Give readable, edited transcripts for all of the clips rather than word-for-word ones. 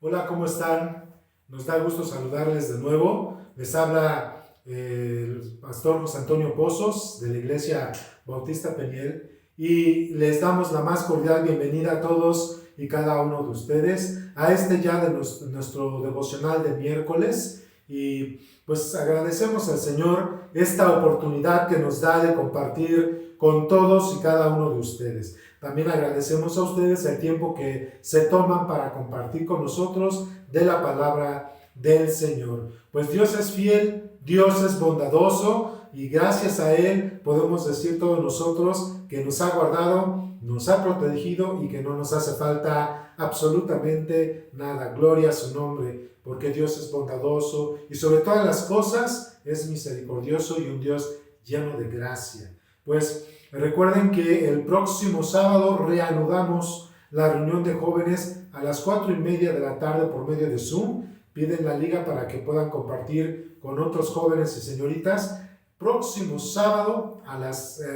Hola, ¿cómo están? Nos da gusto saludarles de nuevo. Les habla el pastor José Antonio Pozos de la Iglesia Bautista Peniel y les damos la más cordial bienvenida a todos y cada uno de ustedes a ya de nuestro devocional de miércoles. Y pues agradecemos al Señor esta oportunidad que nos da de compartir con todos y cada uno de ustedes. También agradecemos a ustedes el tiempo que se toman para compartir con nosotros de la palabra del Señor. Pues Dios es fiel, Dios es bondadoso y gracias a Él podemos decir todos nosotros que nos ha guardado, nos ha protegido y que no nos hace falta absolutamente nada. Gloria a su nombre, porque Dios es bondadoso y sobre todas las cosas es misericordioso y un Dios lleno de gracia. Pues recuerden que el próximo sábado reanudamos la reunión de jóvenes a las 4:30 de la tarde por medio de Zoom. Piden la liga para que puedan compartir con otros jóvenes y señoritas. Próximo sábado,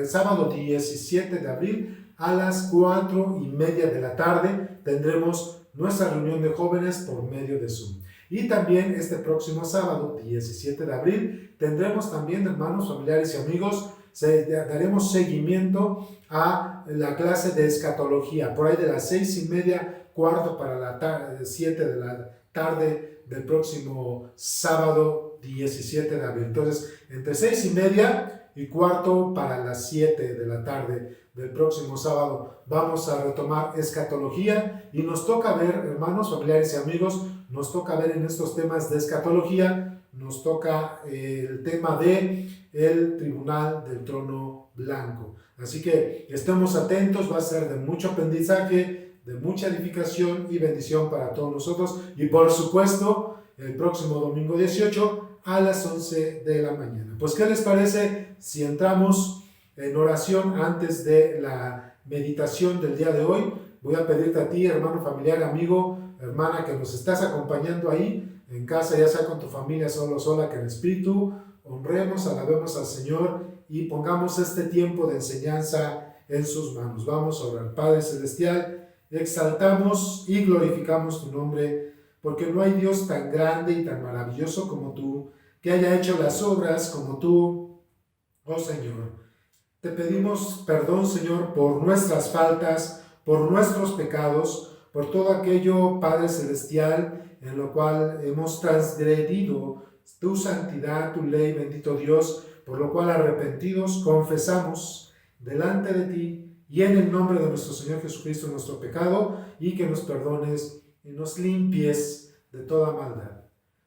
sábado 17 de abril, a las 4:30 de la tarde, tendremos nuestra reunión de jóvenes por medio de Zoom. Y también este próximo sábado, 17 de abril, tendremos también, hermanos, familiares y amigos, daremos seguimiento a la clase de escatología, por ahí de las 6:30, cuarto para la 7 de la tarde del próximo sábado 17 de abril. Entonces, entre 6:30 y cuarto para las 7 de la tarde del próximo sábado vamos a retomar escatología y nos toca ver, hermanos, familiares y amigos, nos toca ver en estos temas de escatología, nos toca el tema de el tribunal del trono blanco. Así que estemos atentos, va a ser de mucho aprendizaje, de mucha edificación y bendición para todos nosotros. Y por supuesto, el próximo domingo 18 a las 11 de la mañana. Pues, ¿qué les parece si entramos en oración antes de la meditación del día de hoy? Voy a pedirte a ti, hermano, familiar, amigo, hermana, que nos estás acompañando ahí en casa, ya sea con tu familia, sola, que en espíritu honremos, alabemos al Señor y pongamos este tiempo de enseñanza en sus manos. Vamos a orar. Padre Celestial, exaltamos y glorificamos tu nombre, porque no hay Dios tan grande y tan maravilloso como tú, que haya hecho las obras como tú, oh Señor. Te pedimos perdón, Señor, por nuestras faltas, por nuestros pecados, por todo aquello, Padre Celestial, en lo cual hemos transgredido tu santidad, tu ley, bendito Dios, por lo cual arrepentidos confesamos delante de ti y en el nombre de nuestro Señor Jesucristo nuestro pecado, y que nos perdones y nos limpies de toda maldad.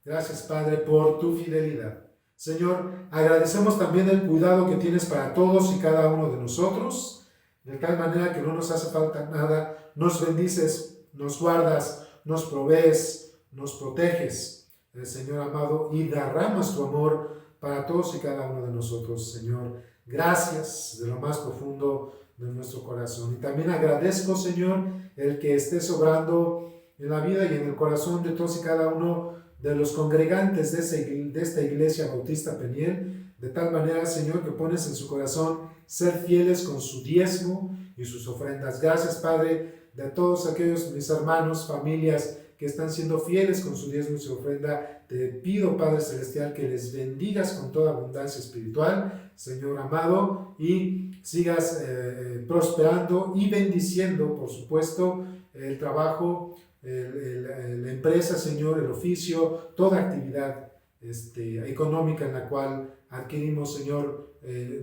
Gracias, Padre, por tu fidelidad. Señor, agradecemos también el cuidado que tienes para todos y cada uno de nosotros, de tal manera que no nos hace falta nada. Nos bendices, nos guardas, nos provees, nos proteges, Señor amado, y derramas tu amor para todos y cada uno de nosotros, Señor. Gracias de lo más profundo de nuestro corazón. Y también agradezco, Señor, el que estés obrando en la vida y en el corazón de todos y cada uno de los congregantes de esta Iglesia Bautista Peniel, de tal manera, Señor, que pones en su corazón ser fieles con su diezmo y sus ofrendas. Gracias, Padre, de todos aquellos mis hermanos, familias que están siendo fieles con su diezmo y su ofrenda. Te pido, Padre Celestial, que les bendigas con toda abundancia espiritual, Señor amado, y sigas prosperando y bendiciendo, por supuesto, el trabajo, la empresa, Señor, el oficio, toda actividad económica en la cual adquirimos, Señor,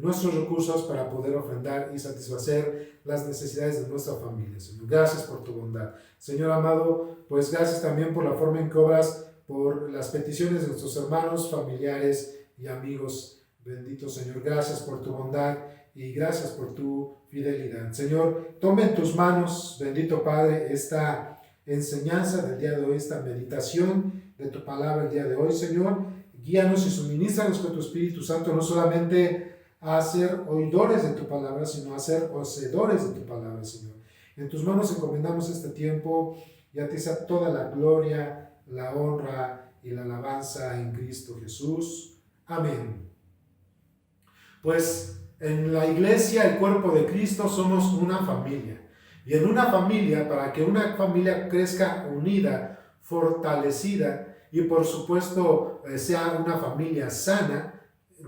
nuestros recursos para poder ofrendar y satisfacer las necesidades de nuestra familia, Señor. Gracias por tu bondad. Señor amado, pues gracias también por la forma en que obras, por las peticiones de nuestros hermanos, familiares y amigos. Bendito Señor, gracias por tu bondad y gracias por tu fidelidad. Señor, toma en tus manos, bendito Padre, esta enseñanza del día de hoy, esta meditación de tu palabra el día de hoy, Señor. Guíanos y suministranos con tu Espíritu Santo, no solamente a ser oidores de tu palabra, sino a ser hacedores de tu palabra, Señor. En tus manos encomendamos este tiempo y a ti sea toda la gloria, la honra y la alabanza en Cristo Jesús. Amén. Pues en la iglesia, el cuerpo de Cristo, somos una familia. Y en una familia, para que una familia crezca unida, fortalecida y por supuesto sea una familia sana,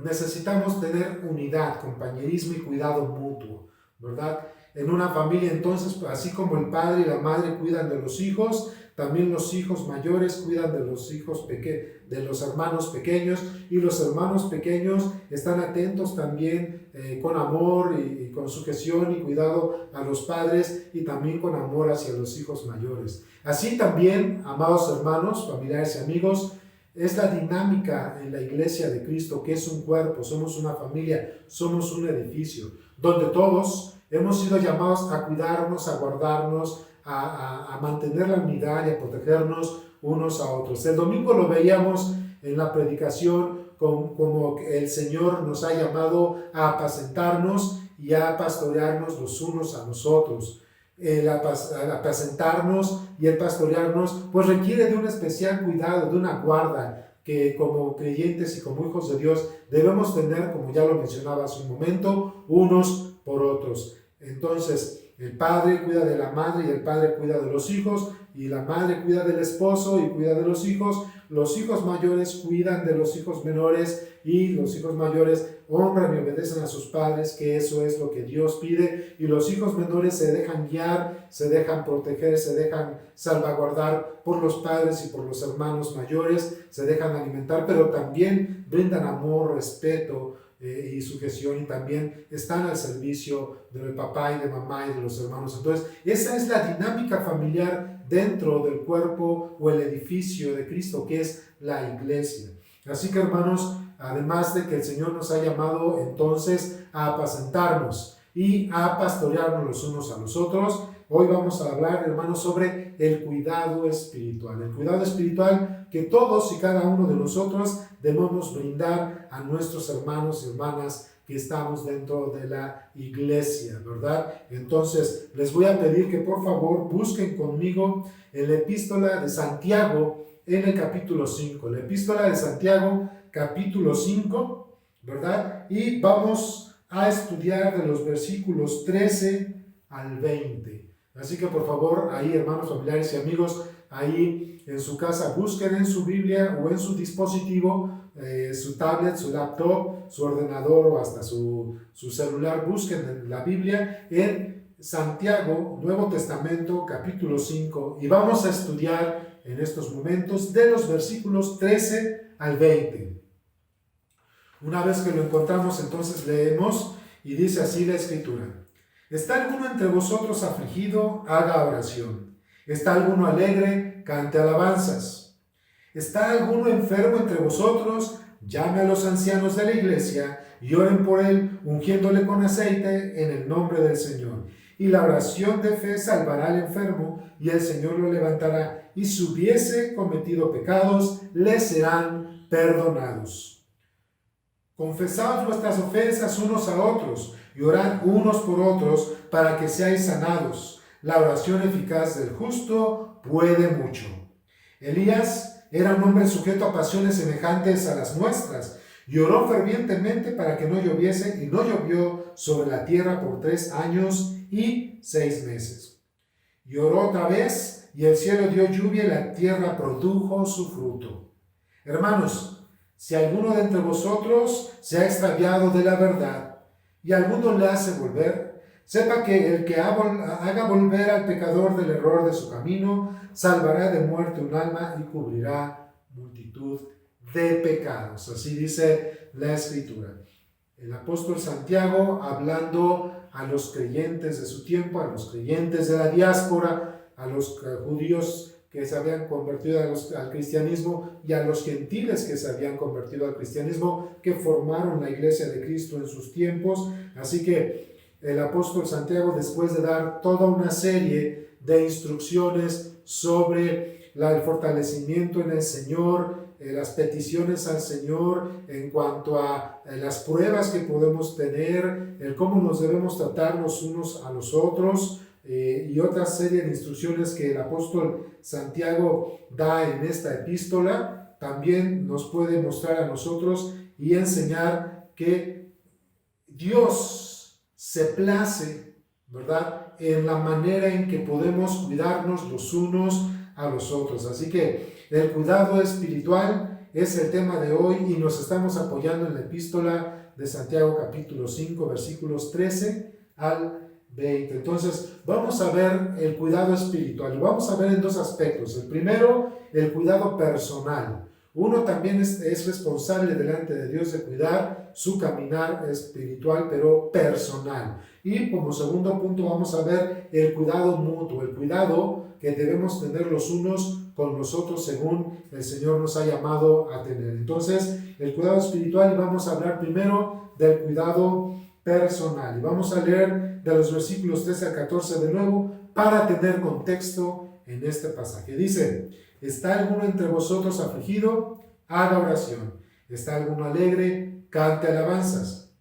necesitamos tener unidad, compañerismo y cuidado mutuo, ¿verdad? En una familia entonces, así como el padre y la madre cuidan de los hijos, también los hijos mayores cuidan de los de los hermanos pequeños, y los hermanos pequeños están atentos también con amor y con sujeción y cuidado a los padres, y también con amor hacia los hijos mayores. Así también, amados hermanos, familiares y amigos, es la dinámica en la iglesia de Cristo, que es un cuerpo, somos una familia, somos un edificio, donde todos hemos sido llamados a cuidarnos, a guardarnos, a mantener la unidad y a protegernos unos a otros. El domingo lo veíamos en la predicación como el Señor nos ha llamado a apacentarnos y a pastorearnos los unos a los otros. El apacentarnos y el pastorearnos pues requiere de un especial cuidado, de una guarda que como creyentes y como hijos de Dios debemos tener, como ya lo mencionaba hace un momento, unos por otros. Entonces, el padre cuida de la madre y el padre cuida de los hijos, y la madre cuida del esposo y cuida de los hijos mayores cuidan de los hijos menores, y los hijos mayores honran y obedecen a sus padres, que eso es lo que Dios pide, y los hijos menores se dejan guiar, se dejan proteger, se dejan salvaguardar por los padres y por los hermanos mayores, se dejan alimentar, pero también brindan amor, respeto, y sujeción, y también están al servicio del papá y de mamá y de los hermanos. Entonces, esa es la dinámica familiar dentro del cuerpo o el edificio de Cristo, que es la iglesia. Así que, hermanos, además de que el Señor nos ha llamado entonces a apacentarnos y a pastorearnos los unos a los otros, hoy vamos a hablar, hermanos, sobre el cuidado espiritual. El cuidado espiritual que todos y cada uno de nosotros debemos brindar a nuestros hermanos y hermanas que estamos dentro de la iglesia, ¿verdad? Entonces, les voy a pedir que por favor busquen conmigo en la epístola de Santiago en el capítulo 5. La epístola de Santiago, capítulo 5, ¿verdad? Y vamos a estudiar de los versículos 13 al 20. Así que por favor, ahí hermanos, familiares y amigos, ahí en su casa busquen en su Biblia o en su dispositivo, su tablet, su laptop, su ordenador o hasta su celular, busquen en la Biblia en Santiago, Nuevo Testamento, capítulo 5, y vamos a estudiar en estos momentos de los versículos 13 al 20. Una vez que lo encontramos, entonces leemos, y dice así la Escritura: ¿Está alguno entre vosotros afligido? Haga oración. ¿Está alguno alegre? Cante alabanzas. ¿Está alguno enfermo entre vosotros? Llame a los ancianos de la iglesia y oren por él, ungiéndole con aceite en el nombre del Señor. Y la oración de fe salvará al enfermo, y el Señor lo levantará, y si hubiese cometido pecados, le serán perdonados. Confesaos vuestras ofensas unos a otros, y orad unos por otros para que seáis sanados. La oración eficaz del justo puede mucho. Elías era un hombre sujeto a pasiones semejantes a las nuestras, y oró fervientemente para que no lloviese, y no llovió sobre la tierra por 3 años y 6 meses. Y oró otra vez, y el cielo dio lluvia, y la tierra produjo su fruto. Hermanos, si alguno de entre vosotros se ha extraviado de la verdad, y alguno le hace volver, sepa que el que haga volver al pecador del error de su camino, salvará de muerte un alma y cubrirá multitud de pecados. Así dice la Escritura. El apóstol Santiago, hablando a los creyentes de su tiempo, a los creyentes de la diáspora, a los judíos que se habían convertido al cristianismo y a los gentiles que se habían convertido al cristianismo, que formaron la iglesia de Cristo en sus tiempos. Así que el apóstol Santiago, después de dar toda una serie de instrucciones sobre el fortalecimiento en el Señor, las peticiones al Señor en cuanto a las pruebas que podemos tener, el cómo nos debemos tratar los unos a los otros, y otra serie de instrucciones que el apóstol Santiago da en esta epístola, también nos puede mostrar a nosotros y enseñar que Dios se place, ¿verdad?, en la manera en que podemos cuidarnos los unos a los otros. Así que el cuidado espiritual es el tema de hoy y nos estamos apoyando en la epístola de Santiago capítulo 5 versículos 13 al 20. Entonces vamos a ver el cuidado espiritual y vamos a ver en dos aspectos. El primero, el cuidado personal. Uno también es responsable delante de Dios de cuidar su caminar espiritual, pero personal. Y como segundo punto vamos a ver el cuidado mutuo, el cuidado que debemos tener los unos con los otros según el Señor nos ha llamado a tener. Entonces, el cuidado espiritual, y vamos a hablar primero del cuidado personal. Y vamos a leer de los versículos 13 al 14 de nuevo para tener contexto en este pasaje. Dice: ¿está alguno entre vosotros afligido? Haga oración. ¿Está alguno alegre? Cante alabanzas.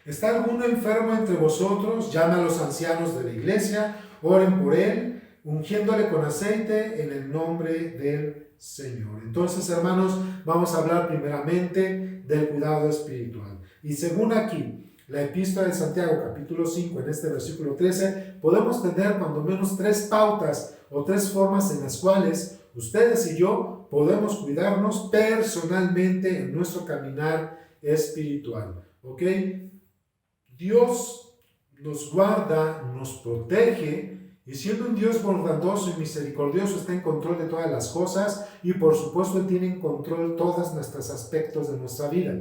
¿Está alguno enfermo entre vosotros? Llame a los ancianos de la iglesia, oren por él, ungiéndole con aceite en el nombre del Señor. Entonces, hermanos, vamos a hablar primeramente del cuidado espiritual. Y según aquí, la epístola de Santiago, capítulo 5, en este versículo 13, podemos tener cuando menos tres pautas o tres formas en las cuales ustedes y yo podemos cuidarnos personalmente en nuestro caminar espiritual. ¿Ok? Dios nos guarda, nos protege, y siendo un Dios bondadoso y misericordioso, está en control de todas las cosas y por supuesto Él tiene en control todos nuestros aspectos de nuestra vida.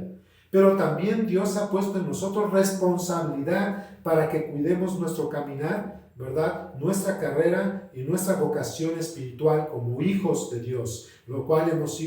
Pero también Dios ha puesto en nosotros responsabilidad para que cuidemos nuestro caminar, ¿verdad? Nuestra carrera y nuestra vocación espiritual como hijos de Dios, lo cual hemos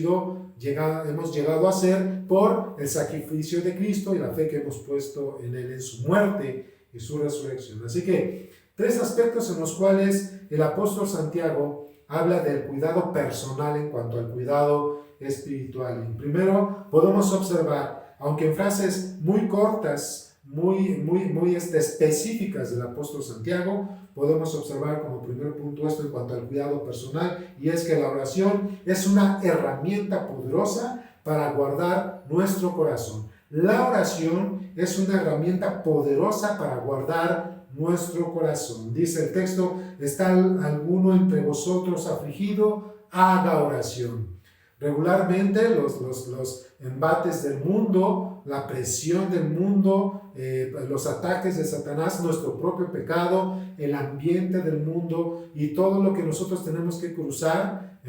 llegado a ser por el sacrificio de Cristo y la fe que hemos puesto en Él, en su muerte y su resurrección. Así que tres aspectos en los cuales el apóstol Santiago habla del cuidado personal en cuanto al cuidado espiritual. Y primero podemos observar, aunque en frases muy cortas, muy específicas del apóstol Santiago, podemos observar como primer punto esto en cuanto al cuidado personal, y es que la oración es una herramienta poderosa para guardar nuestro corazón. La oración es una herramienta poderosa para guardar nuestro corazón. Dice el texto: ¿está alguno entre vosotros afligido? Haga oración. Regularmente los embates del mundo, la presión del mundo, los ataques de Satanás, nuestro propio pecado, el ambiente del mundo y todo lo que nosotros tenemos que cruzar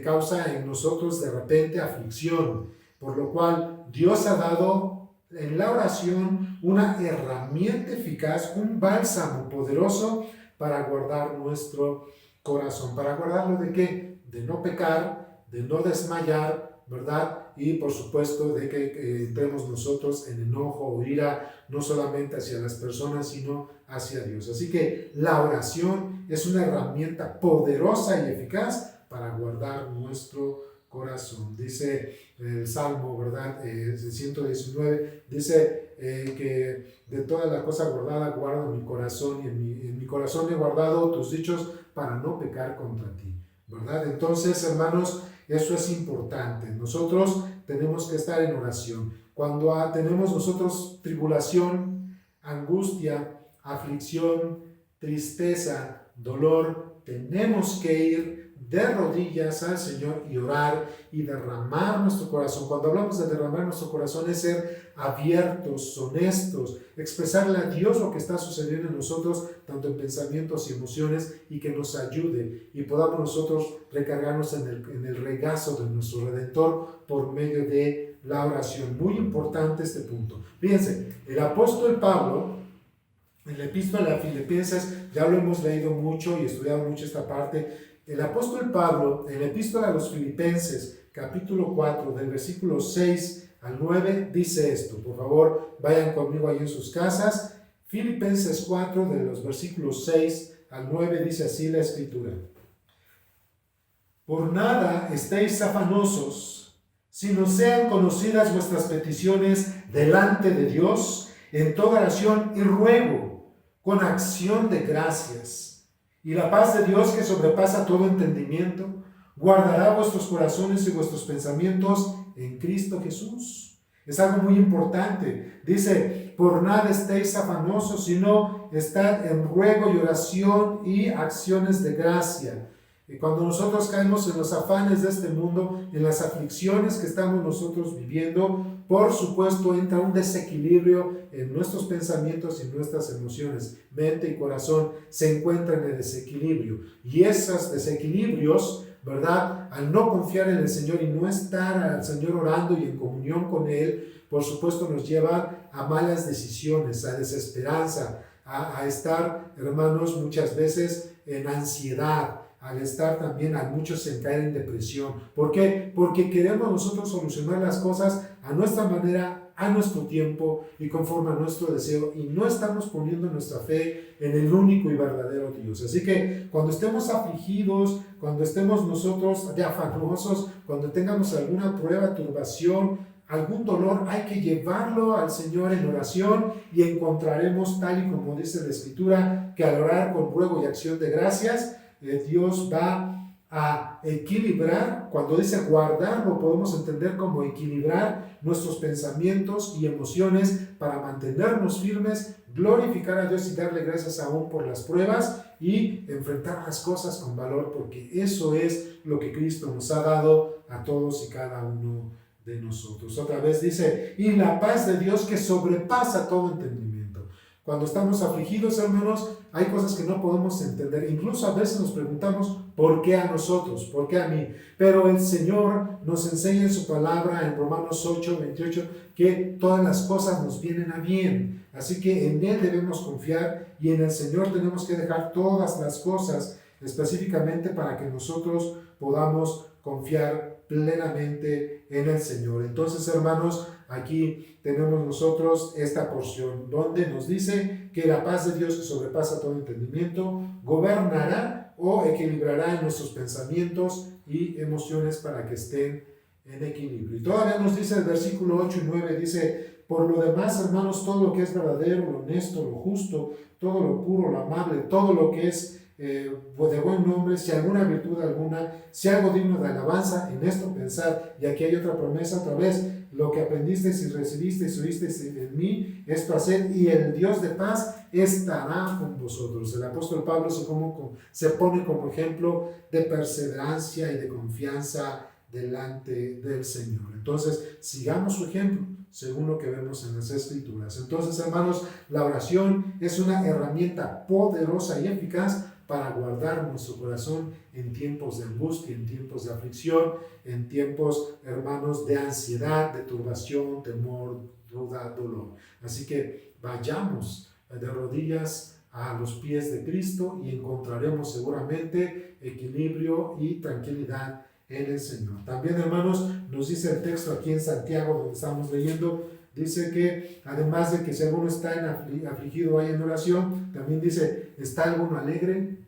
causa en nosotros de repente aflicción, por lo cual Dios ha dado en la oración una herramienta eficaz, un bálsamo poderoso para guardar nuestro corazón. ¿Para guardarlo de qué? De no pecar, de no desmayar, ¿verdad? Y por supuesto de que entremos nosotros en enojo o ira, no solamente hacia las personas, sino hacia Dios. Así que la oración es una herramienta poderosa y eficaz para guardar nuestro corazón. Dice el Salmo, ¿verdad? 119, dice que de toda la cosa guardada guardo mi corazón, y en mi corazón he guardado tus dichos para no pecar contra ti, ¿verdad? Entonces, hermanos, eso es importante. Nosotros tenemos que estar en oración. Cuando tenemos nosotros tribulación, angustia, aflicción, tristeza, dolor, tenemos que ir de rodillas al Señor y orar y derramar nuestro corazón. Cuando hablamos de derramar nuestro corazón es ser abiertos, honestos, expresarle a Dios lo que está sucediendo en nosotros, tanto en pensamientos y emociones, y que nos ayude y podamos nosotros recargarnos en el regazo de nuestro Redentor por medio de la oración. Muy importante este punto. Fíjense, el apóstol Pablo, en la epístola a Filipenses, ya lo hemos leído mucho y estudiado mucho esta parte. El apóstol Pablo, en la epístola a los Filipenses, capítulo 4, del versículo 6 al 9, dice esto. Por favor, vayan conmigo ahí en sus casas. Filipenses 4, de los versículos 6 al 9, dice así la Escritura: Por nada estéis afanosos, sino sean conocidas vuestras peticiones delante de Dios en toda oración y ruego, con acción de gracias. Y la paz de Dios, que sobrepasa todo entendimiento, guardará vuestros corazones y vuestros pensamientos en Cristo Jesús. Es algo muy importante. Dice: por nada estéis afanosos, sino estad en ruego y oración y acciones de gracia. Y cuando nosotros caemos en los afanes de este mundo, en las aflicciones que estamos nosotros viviendo, por supuesto entra un desequilibrio en nuestros pensamientos y nuestras emociones. Mente y corazón se encuentran en desequilibrio. Y esos desequilibrios, ¿verdad? Al no confiar en el Señor y no estar al Señor orando y en comunión con Él, por supuesto nos llevan a malas decisiones, a desesperanza, a estar, hermanos, muchas veces en ansiedad, al estar también a muchos en caer en depresión. ¿Por qué? Porque queremos nosotros solucionar las cosas a nuestra manera, a nuestro tiempo y conforme a nuestro deseo, y no estamos poniendo nuestra fe en el único y verdadero Dios. Así que cuando estemos afligidos, cuando estemos nosotros de afanosos, cuando tengamos alguna prueba, turbación, algún dolor, hay que llevarlo al Señor en oración y encontraremos, tal y como dice la Escritura, que al orar con ruego y acción de gracias, Dios va a equilibrar. Cuando dice guardar, lo podemos entender como equilibrar nuestros pensamientos y emociones para mantenernos firmes, glorificar a Dios y darle gracias aún por las pruebas y enfrentar las cosas con valor, porque eso es lo que Cristo nos ha dado a todos y cada uno de nosotros. Otra vez dice, y la paz de Dios que sobrepasa todo entendimiento. Cuando estamos afligidos, hermanos, hay cosas que no podemos entender. Incluso a veces nos preguntamos, ¿por qué a nosotros? ¿Por qué a mí? Pero el Señor nos enseña en su palabra, en Romanos 8:28, que todas las cosas nos vienen a bien. Así que en Él debemos confiar y en el Señor tenemos que dejar todas las cosas específicamente para que nosotros podamos confiar plenamente en el Señor. Entonces, hermanos, aquí tenemos nosotros esta porción donde nos dice que la paz de Dios que sobrepasa todo entendimiento gobernará o equilibrará en nuestros pensamientos y emociones para que estén en equilibrio. Y todavía nos dice el versículo 8 y 9, dice, por lo demás, hermanos, todo lo que es verdadero, lo honesto, lo justo, todo lo puro, lo amable, todo lo que es de buen nombre, si alguna virtud alguna, si algo digno de alabanza, en esto pensar. Y aquí hay otra promesa otra vez, lo que aprendisteis y recibisteis y oísteis en mí, esto haced, y el Dios de paz estará con vosotros. El apóstol Pablo se pone como ejemplo de perseverancia y de confianza delante del Señor. Entonces, sigamos su ejemplo según lo que vemos en las Escrituras. Entonces, hermanos, la oración es una herramienta poderosa y eficaz para guardar nuestro corazón en tiempos de angustia, en tiempos de aflicción, en tiempos, hermanos, de ansiedad, de turbación, temor, duda, dolor. Así que vayamos de rodillas a los pies de Cristo y encontraremos seguramente equilibrio y tranquilidad en el Señor. También, hermanos, nos dice el texto aquí en Santiago, donde estamos leyendo, dice que además de que si alguno está afligido vaya en oración, también dice, ¿está alguno alegre?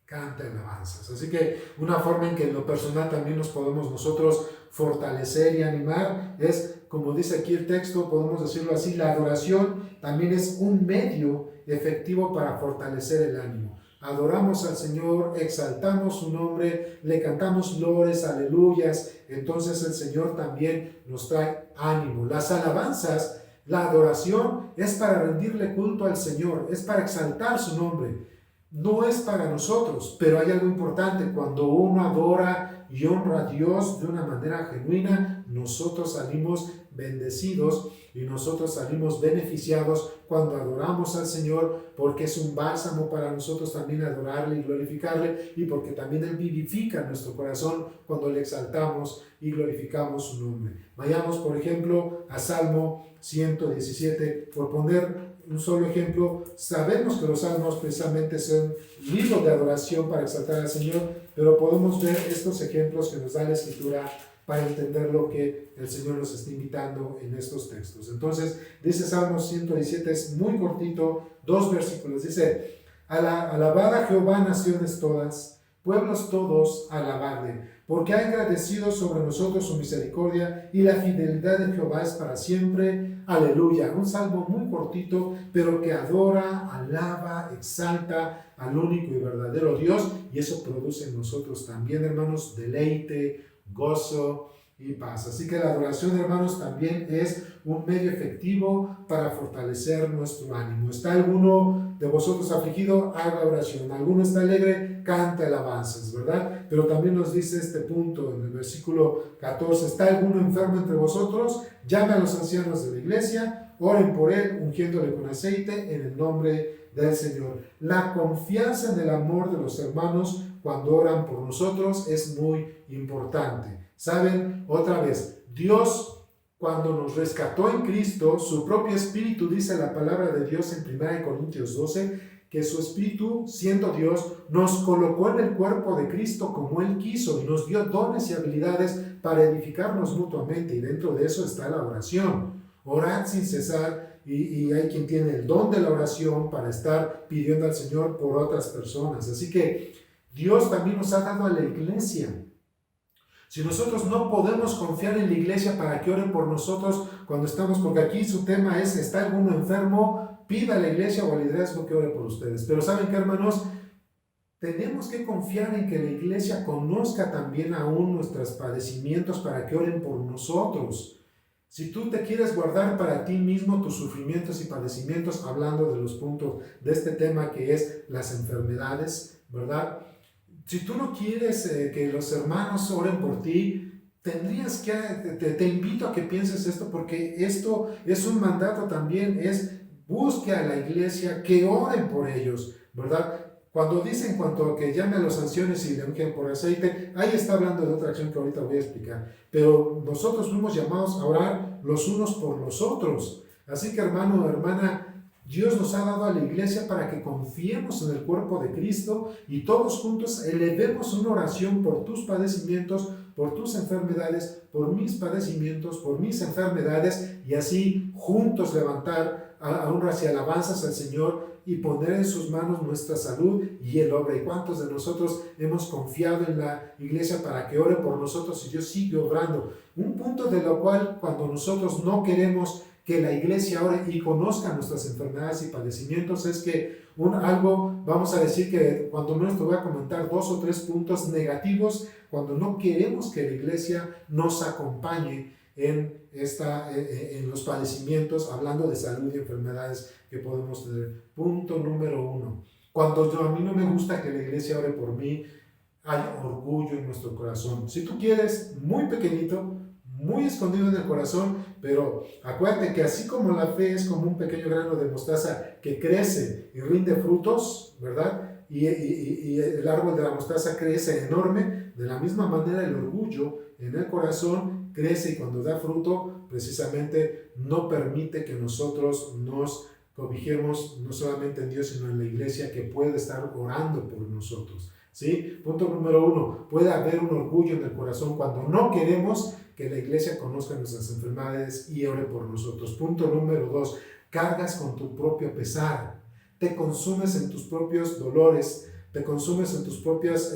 Canta alabanzas. Así que una forma en que en lo personal también nos podemos nosotros fortalecer y animar es, como dice aquí el texto, podemos decirlo así, la adoración también es un medio efectivo para fortalecer el ánimo. Adoramos al Señor, exaltamos su nombre, le cantamos lores, aleluyas, entonces el Señor también nos trae ánimo. Las alabanzas, la adoración es para rendirle culto al Señor, es para exaltar su nombre. No es para nosotros, pero hay algo importante. Cuando uno adora y honra a Dios de una manera genuina, nosotros salimos bendecidos y nosotros salimos beneficiados cuando adoramos al Señor, porque es un bálsamo para nosotros también adorarle y glorificarle, y porque también Él vivifica nuestro corazón cuando le exaltamos y glorificamos su nombre. Vayamos, por ejemplo, a Salmo 117, por poner un solo ejemplo. Sabemos que los salmos precisamente son libros de adoración para exaltar al Señor, pero podemos ver estos ejemplos que nos da la Escritura para entender lo que el Señor nos está invitando en estos textos. Entonces, dice Salmo 117, es muy cortito, 2 versículos, dice, alabad a Jehová naciones todas, pueblos todos, alabadle, porque ha agradecido sobre nosotros su misericordia y la fidelidad de Jehová es para siempre. Aleluya. Un salmo muy cortito, pero que adora, alaba, exalta al único y verdadero Dios, y eso produce en nosotros también, hermanos, deleite, gozo y paz. Así que la adoración, hermanos, también es un medio efectivo para fortalecer nuestro ánimo. ¿Está alguno de vosotros afligido? Haga oración. ¿Alguno está alegre? canta alabanzas, ¿verdad? Pero también nos dice este punto en el versículo 14, ¿está alguno enfermo entre vosotros? Llame a los ancianos de la iglesia, oren por él, ungiéndole con aceite en el nombre del Señor. La confianza en el amor de los hermanos cuando oran por nosotros es muy importante. ¿Saben? Otra vez, Dios, cuando nos rescató en Cristo, su propio Espíritu, dice la palabra de Dios en 1 Corintios 12, que su Espíritu, siendo Dios, nos colocó en el cuerpo de Cristo como Él quiso y nos dio dones y habilidades para edificarnos mutuamente, y dentro de eso está la oración. Orad sin cesar, y hay quien tiene el don de la oración para estar pidiendo al Señor por otras personas. Así que Dios también nos ha dado a la iglesia. Si nosotros no podemos confiar en la iglesia para que oren por nosotros cuando estamos, porque aquí su tema es, ¿está alguno enfermo? Pida a la iglesia o al liderazgo que ore por ustedes. Pero ¿saben qué, hermanos? Tenemos que confiar en que la iglesia conozca también aún nuestros padecimientos para que oren por nosotros. Si tú te quieres guardar para ti mismo tus sufrimientos y padecimientos, hablando de los puntos de este tema que es las enfermedades, ¿verdad? Si tú no quieres que los hermanos oren por ti, tendrías que, te invito a que pienses esto, porque esto es un mandato también, es busque a la iglesia que oren por ellos, ¿verdad? Cuando dice en cuanto a que llame a los ancianos y le unguen por aceite, ahí está hablando de otra acción que ahorita voy a explicar. Pero nosotros fuimos llamados a orar los unos por los otros. Así que, hermano o hermana, Dios nos ha dado a la iglesia para que confiemos en el cuerpo de Cristo y todos juntos elevemos una oración por tus padecimientos, por tus enfermedades, por mis padecimientos, por mis enfermedades, y así juntos levantar honras y alabanzas al Señor y poner en sus manos nuestra salud y el obra. ¿Y cuántos de nosotros hemos confiado en la iglesia para que ore por nosotros y Dios sigue obrando? Un punto de lo cual, cuando nosotros no queremos que la iglesia ore y conozca nuestras enfermedades y padecimientos, es que vamos a decir que cuando menos te voy a comentar 2 o 3 puntos negativos, cuando no queremos que la iglesia nos acompañe en los padecimientos, hablando de salud y enfermedades que podemos tener. Punto número 1. Cuando a mí no me gusta que la iglesia ore por mí, hay orgullo en nuestro corazón. Si tú quieres, muy pequeñito, muy escondido en el corazón, pero acuérdate que así como la fe es como un pequeño grano de mostaza que crece y rinde frutos, ¿verdad? Y el árbol de la mostaza crece enorme, de la misma manera el orgullo en el corazón crece, y cuando da fruto, precisamente no permite que nosotros nos cobijemos no solamente en Dios, sino en la iglesia que puede estar orando por nosotros. ¿Sí? Punto número 1, puede haber un orgullo en el corazón cuando no queremos que la iglesia conozca nuestras enfermedades y ore por nosotros. Punto número 2, cargas con tu propio pesar, te consumes en tus propios dolores, te consumes en tus propios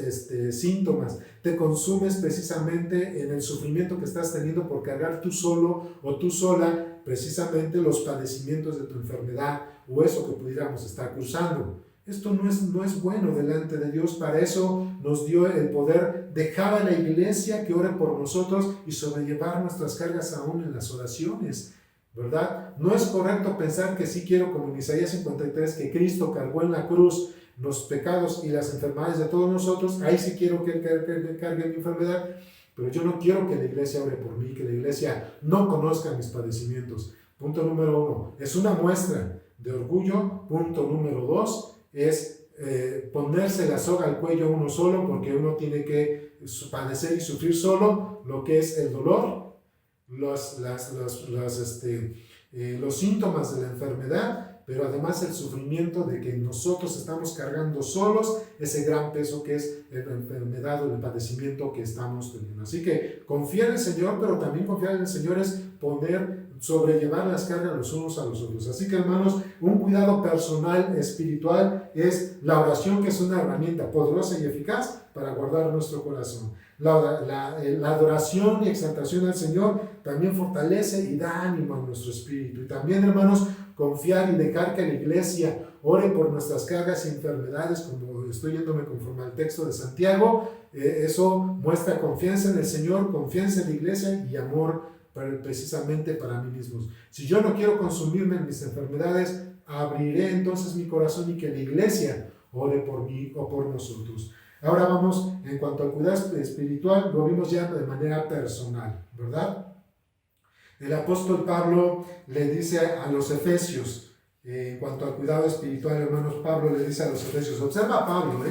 síntomas, te consumes precisamente en el sufrimiento que estás teniendo por cargar tú solo o tú sola precisamente los padecimientos de tu enfermedad o eso que pudiéramos estar cruzando. Esto no es bueno delante de Dios. Para eso nos dio el poder dejar a la iglesia que ore por nosotros y sobrellevar nuestras cargas aún en las oraciones, ¿verdad? No es correcto pensar que sí quiero, como en Isaías 53, que Cristo cargó en la cruz los pecados y las enfermedades de todos nosotros. Ahí sí quiero que Él cargue mi enfermedad, pero yo no quiero que la iglesia ore por mí, que la iglesia no conozca mis padecimientos. Punto número 1, es una muestra de orgullo. Punto número 2, es ponerse la soga al cuello uno solo, porque uno tiene que padecer y sufrir solo lo que es el dolor, los síntomas de la enfermedad, pero además el sufrimiento de que nosotros estamos cargando solos ese gran peso que es la enfermedad o el padecimiento que estamos teniendo. Así que confiar en el Señor, pero también confiar en el Señor es sobrellevar las cargas los unos a los otros. Así que, hermanos, un cuidado personal, espiritual, es la oración, que es una herramienta poderosa y eficaz para guardar nuestro corazón. La adoración y exaltación al Señor también fortalece y da ánimo a nuestro espíritu. Y también, hermanos, confiar y dejar que la iglesia ore por nuestras cargas y enfermedades, como estoy yéndome conforme al texto de Santiago. Eso muestra confianza en el Señor, confianza en la iglesia y amor precisamente para mí mismos. Si yo no quiero consumirme en mis enfermedades, abriré entonces mi corazón y que la iglesia ore por mí o por nosotros. Ahora vamos, en cuanto al cuidado espiritual, lo vimos ya de manera personal, ¿verdad? El apóstol Pablo le dice a los efesios, en cuanto al cuidado espiritual, hermanos, Pablo le dice a los efesios, observa a Pablo,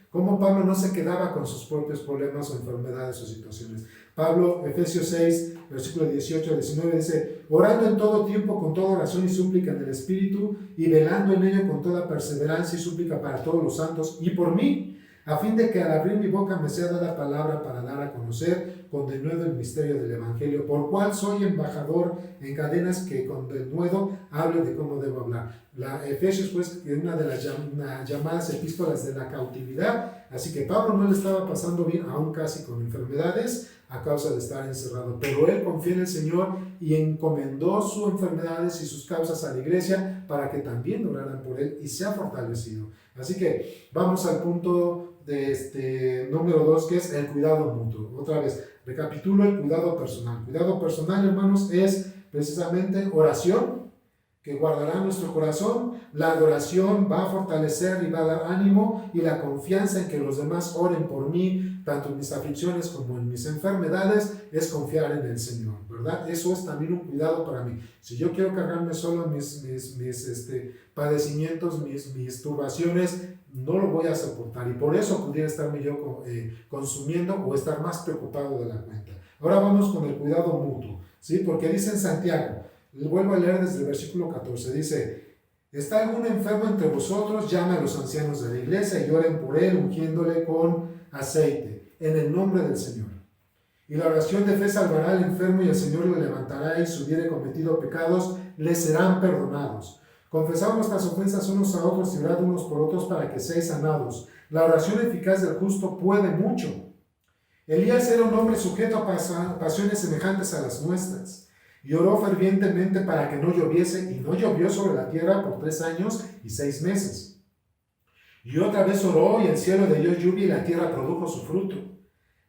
cómo Pablo no se quedaba con sus propios problemas o enfermedades o situaciones. Pablo, Efesios 6, versículo 18 al 19, dice, orando en todo tiempo con toda oración y súplica en el Espíritu, y velando en ello con toda perseverancia y súplica para todos los santos y por mí, a fin de que al abrir mi boca me sea dada palabra para dar a conocer con denuedo el misterio del Evangelio, por cual soy embajador en cadenas, que con denuedo hable de cómo debo hablar. La Efesios, pues, es una de las llamadas epístolas de la cautividad, así que Pablo no le estaba pasando bien, aún casi con enfermedades, a causa de estar encerrado, pero él confía en el Señor y encomendó sus enfermedades y sus causas a la iglesia para que también oraran por él y sea fortalecido. Así que vamos al punto de número 2, que es el cuidado mutuo. Otra vez, recapitulo el cuidado personal. Cuidado personal, hermanos, es precisamente oración que guardará nuestro corazón. La adoración va a fortalecer y va a dar ánimo, y la confianza en que los demás oren por mí, tanto en mis aflicciones como en mis enfermedades, es confiar en el Señor, ¿verdad? Eso es también un cuidado para mí. Si yo quiero cargarme solo mis padecimientos, mis turbaciones, no lo voy a soportar, y por eso pudiera estarme yo consumiendo o estar más preocupado de la cuenta. Ahora vamos con el cuidado mutuo, ¿sí? Porque dice en Santiago, vuelvo a leer desde el versículo 14, dice, ¿está algún enfermo entre vosotros? Llame a los ancianos de la iglesia y oren por él, ungiéndole con aceite, en el nombre del Señor. Y la oración de fe salvará al enfermo, y el Señor le levantará, y si hubiere cometido pecados, le serán perdonados. Confesad vuestras ofensas unos a otros y orad unos por otros para que seáis sanados. La oración eficaz del justo puede mucho. Elías era un hombre sujeto a pasiones semejantes a las nuestras, y oró fervientemente para que no lloviese, y no llovió sobre la tierra por 3 años y 6 meses. Y otra vez oró, y el cielo dio lluvia, y la tierra produjo su fruto.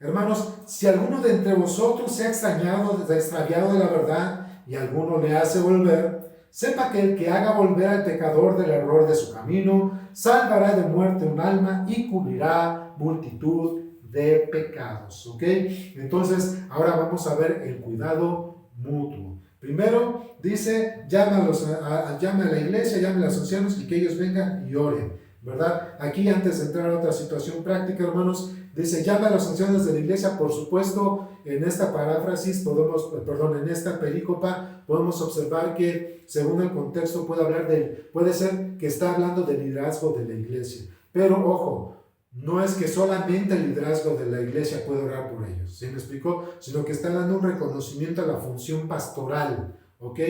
Hermanos, si alguno de entre vosotros se ha extraviado de la verdad, y alguno le hace volver, sepa que el que haga volver al pecador del error de su camino, salvará de muerte un alma y cubrirá multitud de pecados. ¿Ok? Entonces, ahora vamos a ver el cuidado mutuo. Primero dice, llame a la iglesia, llame a los ancianos y que ellos vengan y oren, ¿verdad? Aquí, antes de entrar a otra situación práctica, hermanos, dice, llame a los ancianos de la iglesia. Por supuesto, en esta paráfrasis, en esta perícopa, podemos observar que, según el contexto, puede ser que está hablando del liderazgo de la iglesia. Pero, ojo, no es que solamente el liderazgo de la iglesia puede orar por ellos, ¿sí me explicó? Sino que está dando un reconocimiento a la función pastoral, ¿ok?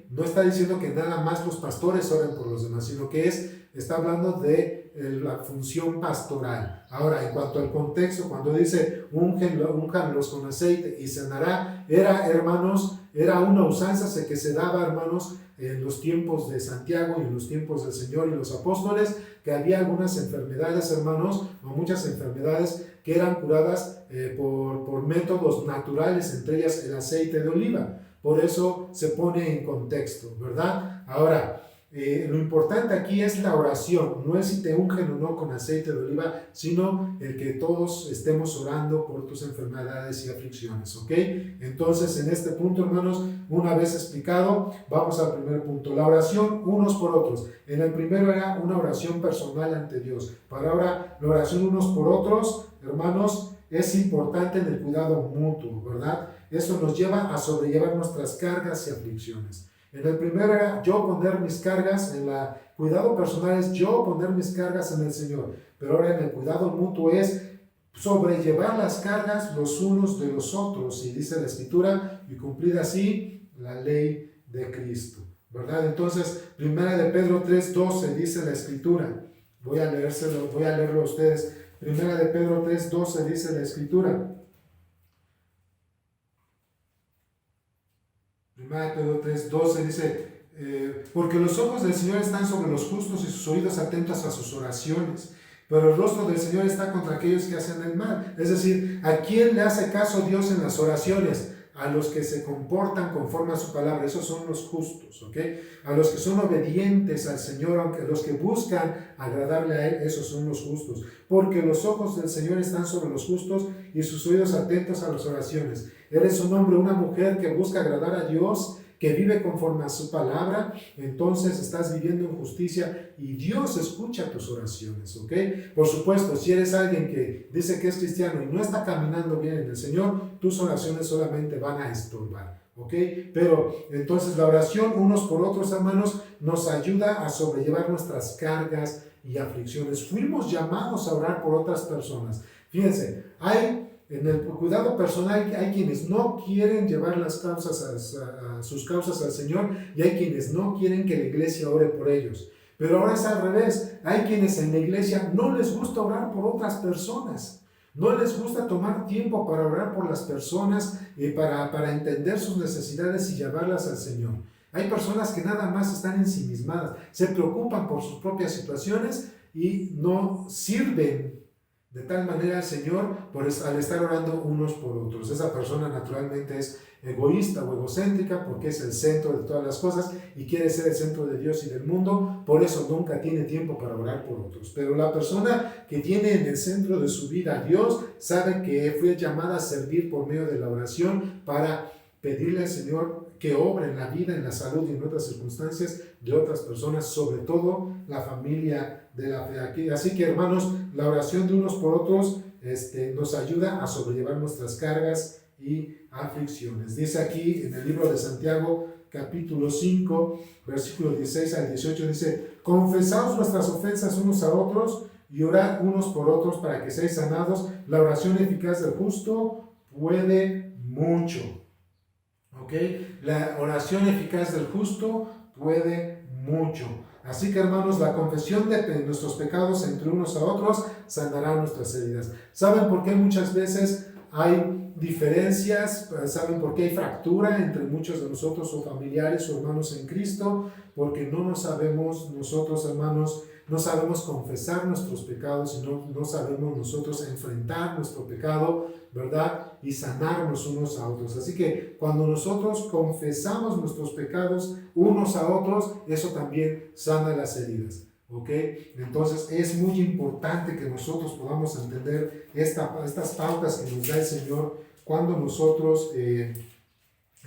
No está diciendo que nada más los pastores oren por los demás, sino que está hablando de la función pastoral. Ahora, en cuanto al contexto, cuando dice únjanlos con aceite y sanará, hermanos, era una usanza que se daba, hermanos, en los tiempos de Santiago y en los tiempos del Señor y los apóstoles, que había algunas enfermedades, hermanos, o muchas enfermedades que eran curadas por métodos naturales, entre ellas el aceite de oliva. Por eso se pone en contexto, ¿verdad? Ahora, lo importante aquí es la oración, no es si te ungen o no con aceite de oliva, sino el que todos estemos orando por tus enfermedades y aflicciones, ¿ok? Entonces, en este punto, hermanos, una vez explicado, vamos al primer punto, la oración unos por otros. En el primero era una oración personal ante Dios. Para ahora, la oración unos por otros, hermanos, es importante en el cuidado mutuo, ¿verdad? Eso nos lleva a sobrellevar nuestras cargas y aflicciones. En el primero era yo poner mis cargas, en el cuidado personal es yo poner mis cargas en el Señor. Pero ahora en el cuidado mutuo es sobrellevar las cargas los unos de los otros, y dice la Escritura, y cumplir así la ley de Cristo, ¿verdad? Entonces, primera de Pedro 3:12 dice la Escritura. Voy a leerlo a ustedes. Primera de Pedro 3:12 dice la Escritura. Primera de Pedro 3:12 dice, porque los ojos del Señor están sobre los justos y sus oídos atentos a sus oraciones, pero el rostro del Señor está contra aquellos que hacen el mal. Es decir, ¿a quién le hace caso Dios en las oraciones? a los que se comportan conforme a su palabra, esos son los justos, ¿ok? A los que son obedientes al Señor, aunque los que buscan agradarle a Él, esos son los justos. Porque los ojos del Señor están sobre los justos y sus oídos atentos a las oraciones. Eres un hombre, una mujer que busca agradar a Dios, que vive conforme a su palabra, entonces estás viviendo en justicia y Dios escucha tus oraciones, ¿ok? Por supuesto, si eres alguien que dice que es cristiano y no está caminando bien en el Señor, tus oraciones solamente van a estorbar, ¿ok? Pero entonces la oración unos por otros, hermanos, nos ayuda a sobrellevar nuestras cargas y aflicciones. Fuimos llamados a orar por otras personas. Fíjense, en el cuidado personal hay quienes no quieren llevar las causas a sus causas al Señor y hay quienes no quieren que la iglesia ore por ellos. Pero ahora es al revés. Hay quienes en la iglesia no les gusta orar por otras personas. No les gusta tomar tiempo para orar por las personas y para entender sus necesidades y llevarlas al Señor. Hay personas que nada más están ensimismadas, se preocupan por sus propias situaciones y no sirven de tal manera al Señor al estar orando unos por otros. Esa persona naturalmente es egoísta o egocéntrica porque es el centro de todas las cosas y quiere ser el centro de Dios y del mundo, por eso nunca tiene tiempo para orar por otros. Pero la persona que tiene en el centro de su vida a Dios sabe que fue llamada a servir por medio de la oración para pedirle al Señor que obre en la vida, en la salud y en otras circunstancias de otras personas, sobre todo la familia de la fe. Así que, hermanos, la oración de unos por otros nos ayuda a sobrellevar nuestras cargas y aflicciones. Dice aquí en el libro de Santiago, capítulo 5, versículos 16 al 18, dice: confesaos vuestras ofensas unos a otros y orad unos por otros para que seáis sanados. La oración eficaz del justo puede mucho. ¿Ok? La oración eficaz del justo puede mucho. Así que, hermanos, la confesión de nuestros pecados entre unos a otros sanará nuestras heridas. ¿Saben por qué muchas veces hay diferencias? ¿Saben por qué hay fractura entre muchos de nosotros o familiares o hermanos en Cristo? Porque no nos sabemos nosotros, hermanos, no sabemos confesar nuestros pecados y no sabemos nosotros enfrentar nuestro pecado, ¿verdad? Y sanarnos unos a otros. Así que cuando nosotros confesamos nuestros pecados unos a otros, eso también sana las heridas, ¿ok? Entonces es muy importante que nosotros podamos entender estas pautas que nos da el Señor cuando nosotros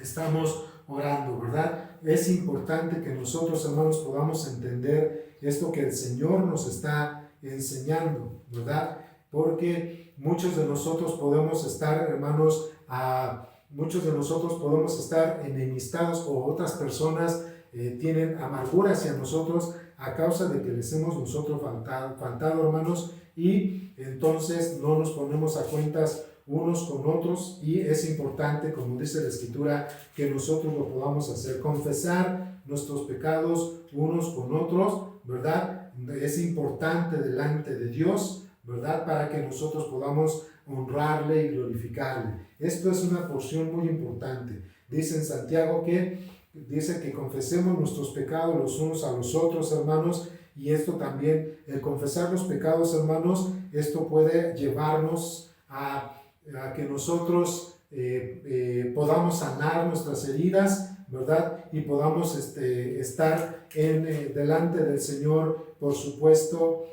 estamos orando, ¿verdad? Es importante que nosotros, hermanos, podamos entender esto que el Señor nos está enseñando, ¿verdad? Porque muchos de nosotros podemos estar, hermanos, enemistados o otras personas tienen amargura hacia nosotros a causa de que les hemos nosotros faltado, hermanos, y entonces no nos ponemos a cuentas unos con otros, y es importante, como dice la Escritura, que nosotros lo podamos hacer, confesar nuestros pecados unos con otros, ¿verdad? Es importante delante de Dios, ¿verdad? Para que nosotros podamos honrarle y glorificarle. Esto es una porción muy importante. Dice en Santiago dice que confesemos nuestros pecados los unos a los otros, hermanos, y esto también, el confesar los pecados, hermanos, esto puede llevarnos a que nosotros podamos sanar nuestras heridas, ¿verdad? Y podamos estar delante del Señor, por supuesto,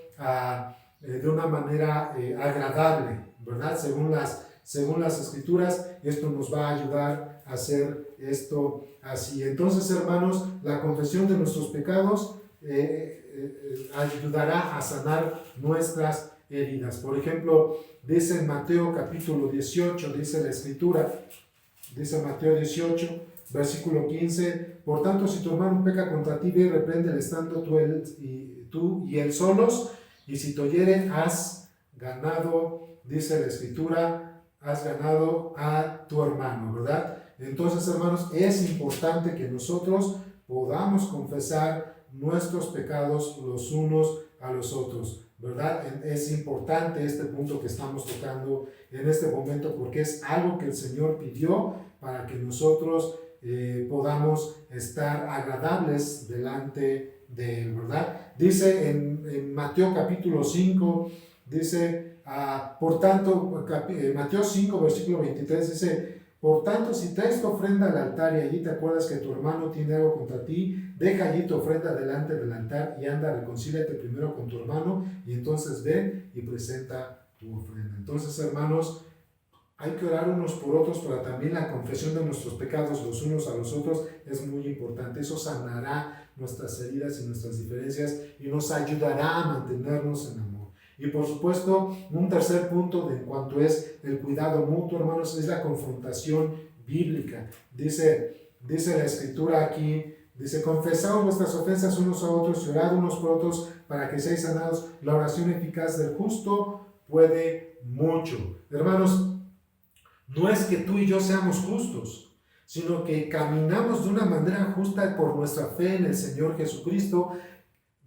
de una manera agradable, ¿verdad? Según las Escrituras, esto nos va a ayudar a hacer esto así. Entonces, hermanos, la confesión de nuestros pecados ayudará a sanar nuestras heridas. Por ejemplo, dice en Mateo capítulo 18, dice la Escritura, dice Mateo 18, versículo 15: por tanto, si tu hermano peca contra ti, ve y repréndele estando tú y él solos, y si te oyere, has ganado, dice la Escritura, has ganado a tu hermano, ¿verdad? Entonces, hermanos, es importante que nosotros podamos confesar nuestros pecados los unos a los otros, ¿verdad? Es importante este punto que estamos tocando en este momento, porque es algo que el Señor pidió para que nosotros podamos estar agradables delante de Él, ¿verdad? Dice en Mateo capítulo 5, dice, por tanto, Mateo 5, versículo 23, dice: Por tanto, si traes tu ofrenda al altar y allí te acuerdas que tu hermano tiene algo contra ti, deja allí tu ofrenda delante del altar y anda, reconcíliate primero con tu hermano y entonces ven y presenta tu ofrenda. Entonces, hermanos, hay que orar unos por otros, pero también la confesión de nuestros pecados los unos a los otros es muy importante. Eso sanará nuestras heridas y nuestras diferencias y nos ayudará a mantenernos en amor. Y por supuesto, un tercer punto en cuanto es el cuidado mutuo, hermanos, es la confrontación bíblica. Dice la Escritura aquí, dice, confesaos vuestras ofensas unos a otros y orad unos por otros para que seáis sanados. La oración eficaz del justo puede mucho. Hermanos, no es que tú y yo seamos justos, sino que caminamos de una manera justa por nuestra fe en el Señor Jesucristo.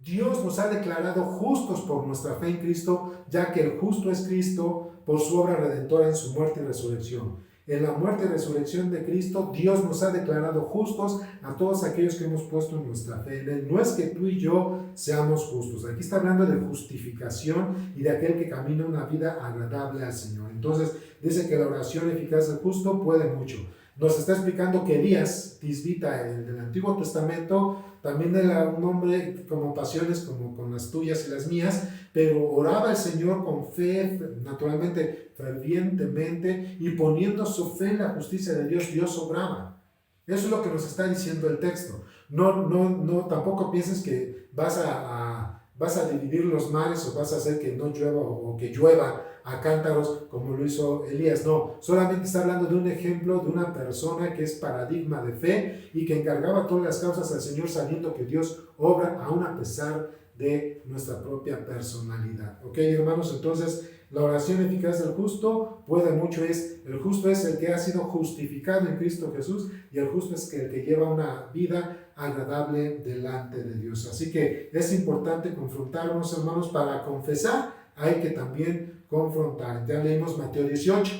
Dios nos ha declarado justos por nuestra fe en Cristo, ya que el justo es Cristo por su obra redentora en su muerte y resurrección. En la muerte y resurrección de Cristo, Dios nos ha declarado justos a todos aquellos que hemos puesto nuestra fe en Él. No es que tú y yo seamos justos. Aquí está hablando de justificación y de aquel que camina una vida agradable al Señor. Entonces, dice que la oración eficaz del justo puede mucho. Nos está explicando que Elías, tisbita, el del Antiguo Testamento, también era un hombre como pasiones como con las tuyas y las mías, pero oraba al Señor con fe, naturalmente, fervientemente, y poniendo su fe en la justicia de Dios, Dios obraba. Eso es lo que nos está diciendo el texto. No, tampoco pienses que vas a dividir los mares o vas a hacer que no llueva o que llueva a cántaros como lo hizo Elías. No, solamente está hablando de un ejemplo de una persona que es paradigma de fe y que encargaba todas las causas al Señor sabiendo que Dios obra aún a pesar de nuestra propia personalidad. ¿Ok, hermanos? Entonces, la oración eficaz del justo puede mucho. El justo es el que ha sido justificado en Cristo Jesús y el justo es el que lleva una vida agradable delante de Dios. Así que es importante confrontarnos, hermanos. Para confesar hay que también confrontar. Ya leímos Mateo 18.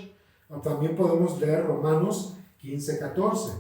También podemos leer Romanos 15, 14.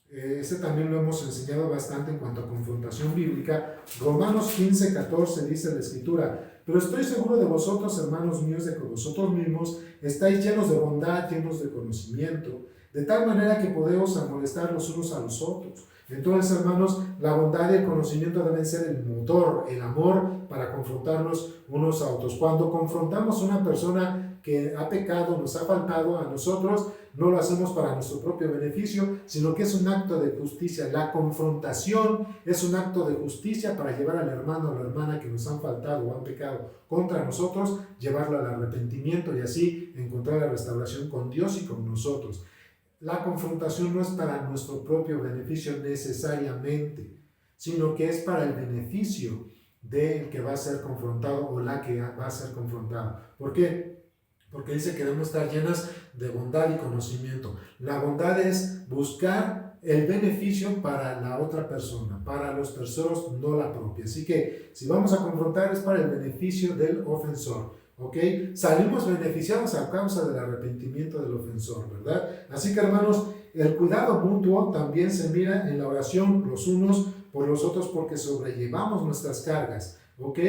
Ese también lo hemos enseñado bastante en cuanto a confrontación bíblica. Romanos 15, 14 dice la Escritura: pero estoy seguro de vosotros, hermanos míos, de que vosotros mismos estáis llenos de bondad, llenos de conocimiento, de tal manera que podéis amonestar los unos a los otros. Entonces, hermanos, la bondad y el conocimiento deben ser el motor, el amor para confrontarnos unos a otros. Cuando confrontamos a una persona que ha pecado, nos ha faltado a nosotros, no lo hacemos para nuestro propio beneficio, sino que es un acto de justicia. La confrontación es un acto de justicia para llevar al hermano o la hermana que nos han faltado o han pecado contra nosotros, llevarlo al arrepentimiento y así encontrar la restauración con Dios y con nosotros. La confrontación no es para nuestro propio beneficio necesariamente, sino que es para el beneficio del que va a ser confrontado o la que va a ser confrontada. ¿Por qué? Porque dice que debemos estar llenas de bondad y conocimiento. La bondad es buscar el beneficio para la otra persona, para los terceros, no la propia. Así que si vamos a confrontar es para el beneficio del ofensor. ¿Ok? Salimos beneficiados a causa del arrepentimiento del ofensor, ¿verdad? Así que, hermanos, el cuidado mutuo también se mira en la oración los unos por los otros porque sobrellevamos nuestras cargas, ¿ok?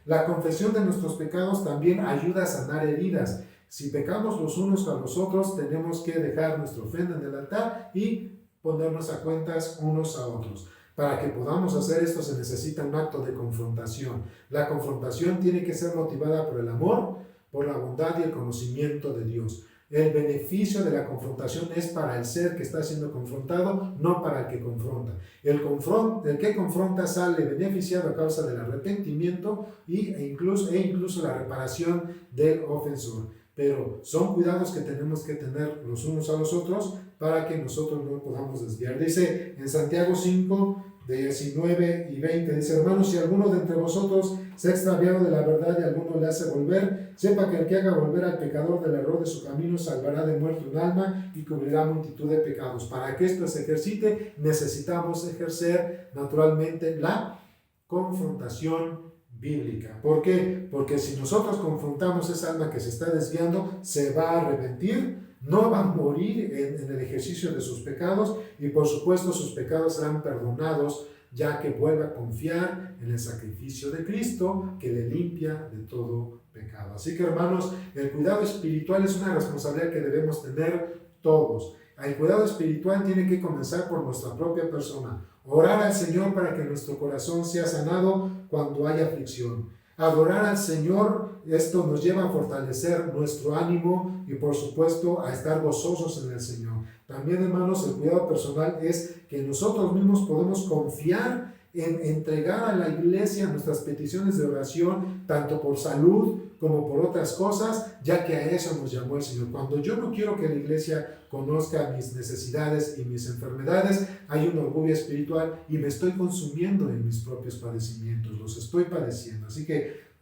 La confesión de nuestros pecados también ayuda a sanar heridas. Si pecamos los unos a los otros, tenemos que dejar nuestra ofrenda en el altar y ponernos a cuentas unos a otros. Para que podamos hacer esto se necesita un acto de confrontación. La confrontación tiene que ser motivada por el amor, por la bondad y el conocimiento de Dios. El beneficio de la confrontación es para el ser que está siendo confrontado, no para el que confronta. El que confronta sale beneficiado a causa del arrepentimiento e incluso la reparación del ofensor. Pero son cuidados que tenemos que tener los unos a los otros para que nosotros no podamos desviar. Dice en Santiago 5, de 19 y 20, dice: hermanos, si alguno de entre vosotros se ha extraviado de la verdad y alguno le hace volver, sepa que el que haga volver al pecador del error de su camino salvará de muerte un alma y cubrirá multitud de pecados. Para que esto se ejercite, necesitamos ejercer naturalmente la confrontación bíblica. ¿Por qué? Porque si nosotros confrontamos esa alma que se está desviando, se va a arrepentir, no va a morir en el ejercicio de sus pecados y por supuesto sus pecados serán perdonados, ya que vuelve a confiar en el sacrificio de Cristo que le limpia de todo pecado. Así que, hermanos, el cuidado espiritual es una responsabilidad que debemos tener todos. el cuidado espiritual tiene que comenzar por nuestra propia persona. Orar al Señor para que nuestro corazón sea sanado cuando haya aflicción. Adorar al Señor, esto nos lleva a fortalecer nuestro ánimo y por supuesto a estar gozosos en el Señor. También, hermanos, el cuidado personal es que nosotros mismos podemos confiar en entregar a la iglesia nuestras peticiones de oración, tanto por salud como por otras cosas, ya que a eso nos llamó el Señor. Cuando yo no quiero que la iglesia conozca mis necesidades y mis enfermedades, hay un orgullo espiritual y me estoy consumiendo en mis propios padecimientos, los estoy padeciendo. Así que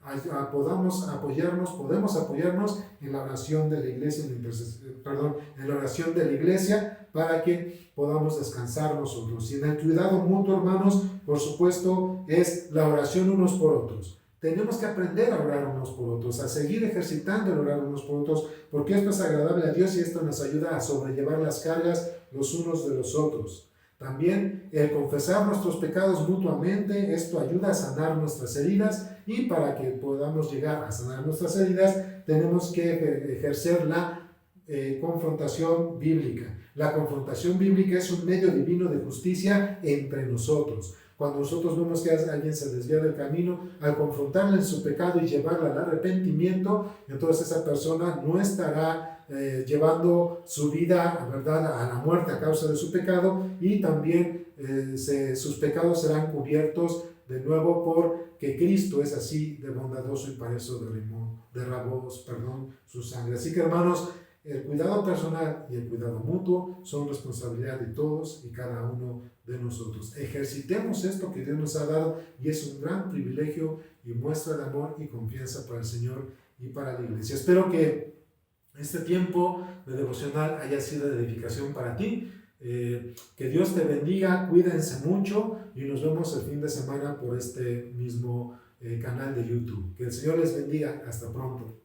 podemos apoyarnos en la oración de la iglesia, en la oración de la iglesia para que podamos descansar nosotros. Y en el cuidado mutuo, hermanos, por supuesto, es la oración unos por otros. Tenemos que aprender a orar unos por otros, a seguir ejercitando el orar unos por otros, porque esto es agradable a Dios y esto nos ayuda a sobrellevar las cargas los unos de los otros. También el confesar nuestros pecados mutuamente, esto ayuda a sanar nuestras heridas, y para que podamos llegar a sanar nuestras heridas tenemos que ejercer la confrontación bíblica. La confrontación bíblica es un medio divino de justicia entre nosotros. Cuando nosotros vemos que alguien se desvía del camino, al confrontarle en su pecado y llevarla al arrepentimiento, entonces esa persona no estará llevando su vida, ¿verdad?, a la muerte a causa de su pecado, y también sus pecados serán cubiertos de nuevo porque Cristo es así de bondadoso y para eso derramó su sangre. Así que, hermanos, el cuidado personal y el cuidado mutuo son responsabilidad de todos y cada uno de nosotros. Ejercitemos esto que Dios nos ha dado y es un gran privilegio y muestra de amor y confianza para el Señor y para la iglesia. Espero que este tiempo de devocional haya sido de edificación para ti. Que Dios te bendiga, cuídense mucho y nos vemos el fin de semana por este mismo canal de YouTube. Que el Señor les bendiga. Hasta pronto.